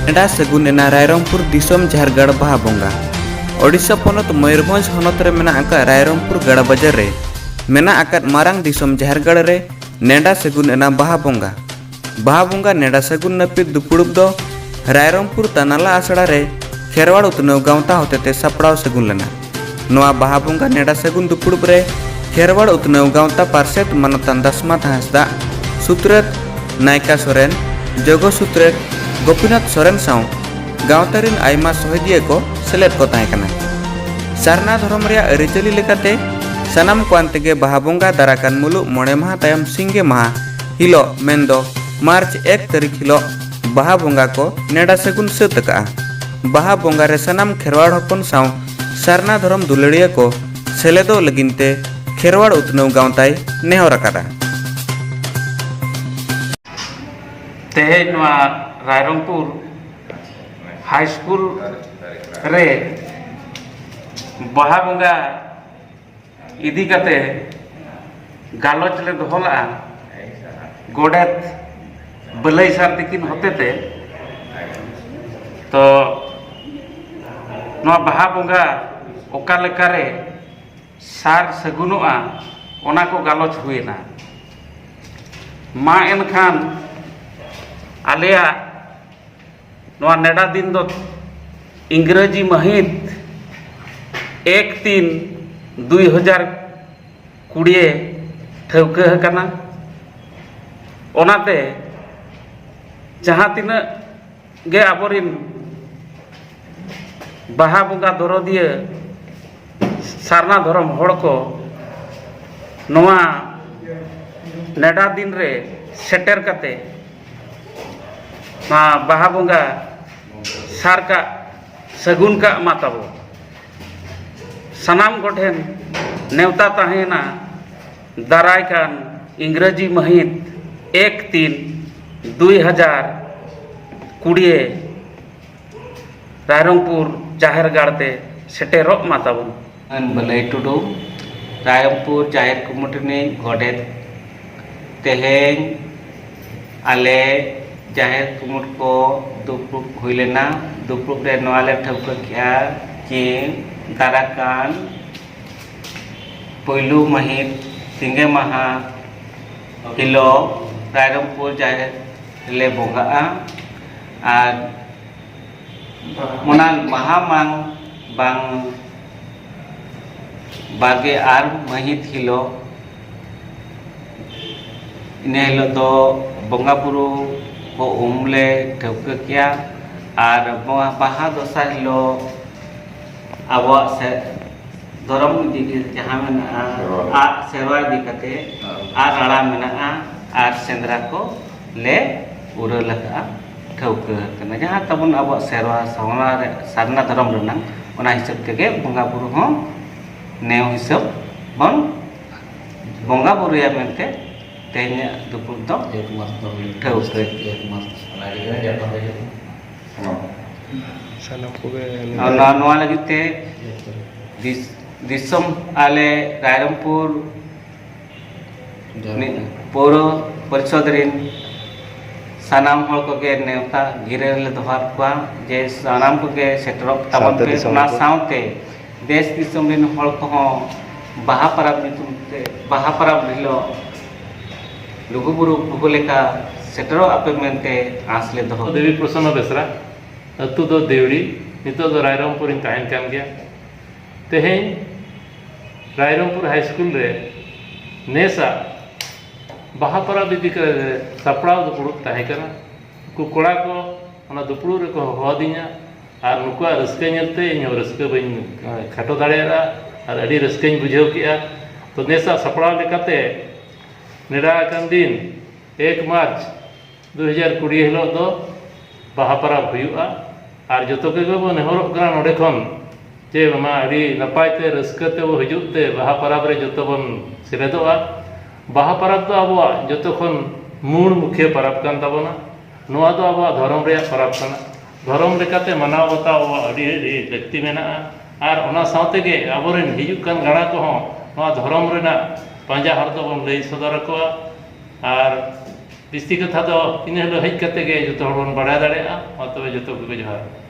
NEDA सगुन एना रायरंगपुर दिसोम झारगढ़ बाहा बोंगा ओडिशा पोनत मयूरभंज होनत रे मेना आका रायरंगपुर गड़ा बाजार रे मेना आका मारांग दिसोम झारगढ़ रे नेडा सगुन एना बाहा बोंगा नेडा सगुन नपित दुपुड़ुब दो रायरंगपुर तनाला आसड़ा रे खेरवाड़ उतनव गांवता होते सपड़ाव सगुन लेना नोआ बाहा बोंगा नेडा सगुन दुपुड़ुब रे खेरवाड़ उतनव गांवता पार्षद मानतान दसमात हांसदा सुत्रत नायका सोरेन जगो सुत्रत गोपीनाथ सोरेन साव गांवतारिन आयमा सहदिया को सेलेद को ताहे कना सारना धर्म रे अरिचली लेकाते सनाम क्वांतेगे बाहा बोंगा दाराकान मुलुग मोणे माह तायम सिंगे माह हिलो मेंदो मार्च 1 तारीख हिलो बाहा बोंगा को नेडा सगुन सतका बाहा बोंगा रे सनाम खेरवाड़ हपन साव सारना धर्म दुलड़िया को सेलेदो लगिनते खेरवाड़ उतनव गांवताय नेहर अकादा तेहेन रायरंगपुर हाई स्कूल रे बाहा बोंगा इदी कते गालोच ले दोहला गोडेत बलई सार तिकिन होते थे तो नवा बाहा बोंगा ओका लेकारे सार सगुनुआ ओना को गालोच हुएना मा एनखान आलिया नवा नेडा दिन दो इंग्रजी महित 1/3/2020 ठौका हकना ओनाते जहाँ तिना गे आबोरिन बाहा बोंगा दरदिया सारना धर्म हड़ को नवा नेडा दिन रे सेटर कते ना बाहा बोंगा सार का सगुन का माताबो सनाम गोठेन नेवता ताहेना दाराय कान इंग्रजी महित 1/3/2020 रायरंगपुर जाहिर गाड़ते सेटेरोक माताबो अन बलई टुडू रायरंगपुर जाहिर कुमुटनी गोडेत तेहें आले जाहिर कुमुट को दुपुक हुईलेना दुपुक रे नवाले ठौका किया कि दाराकान पहिलू महित सिंगे माहा हिलो रायरंगपुर जाहिर ले बोंगा और मोना महामांग बांग बागे आर महित हिलो इन्हें हिलो तो बोंगा बुरु को उमले ठौका किया और बाहा दोसा हिलो अब से धर्म इदी जहाँ में सेवा इदी कते आर राड़ा मेना आर सेंद्रा को ले उड़ा लगा ठौका कना जहाँ तबन अब सेवा सावना सारना धर्म रना ओना हिसाब तेगे बोंगा बुरु हों नेव हिसाब बन बोंगा बुरु या मेनते तेहnya दुपुर दो ठौका नवा लगी ते दिसम आले रायरंगपुर पौर परिषद रिन सानाम हल को के नेवता गिरे ले दोहार को जे सानाम को के सेटरक तबन पे ना साउते देश दिसम रिन हल को बाहा परब नितुमते बाहा परब हिलो लुगुबुरु भूगोलेका सेटरो आपे मेनते आसले दो देवी प्रसन्न बेसरा अतु दो देवड़ी नितो दो रायरंगपुर इन ताहन कान गया तेहें रायरंगपुर हाई स्कूल रे नेसा बाहा परब इदी कर सपड़ाव दुपुड़ुब ताहे कना कुकड़ा को ओना दुपुड़ु रे को होदिया और नुकुआ रस्के नेलते इन रस्के बइन खाटो दाड़ेरा और अड़ी रस्के बुझाव किया तो नेसा सपड़ाव लेकाते नेडा कान दिन 1 मार्च 2020 हिलो दो बाहा परब हुआ और जो के बो नेहरोग कना नोडे खन जे मा अड़ी नपायते रस्कते वो हजुते बाहा परब रे जो बन सेलेदोआ बाहा परब तो अब जो खन मूल मुख्य परब कान तबना नोआ दो अब धर्म रे परब कना धर्म लेकाते मनाव बताव अड़ी व्यक्ति मेना और ओना साथे के आबोरेन हिजुक कान गाड़ा को नोआ धर्म रेना पांजा हर दो बन लई सदर को और बिस्ती कथा तो इन हिलो हज कते गे जो बड़ा दाड़ा मा तबे जो को जोहार।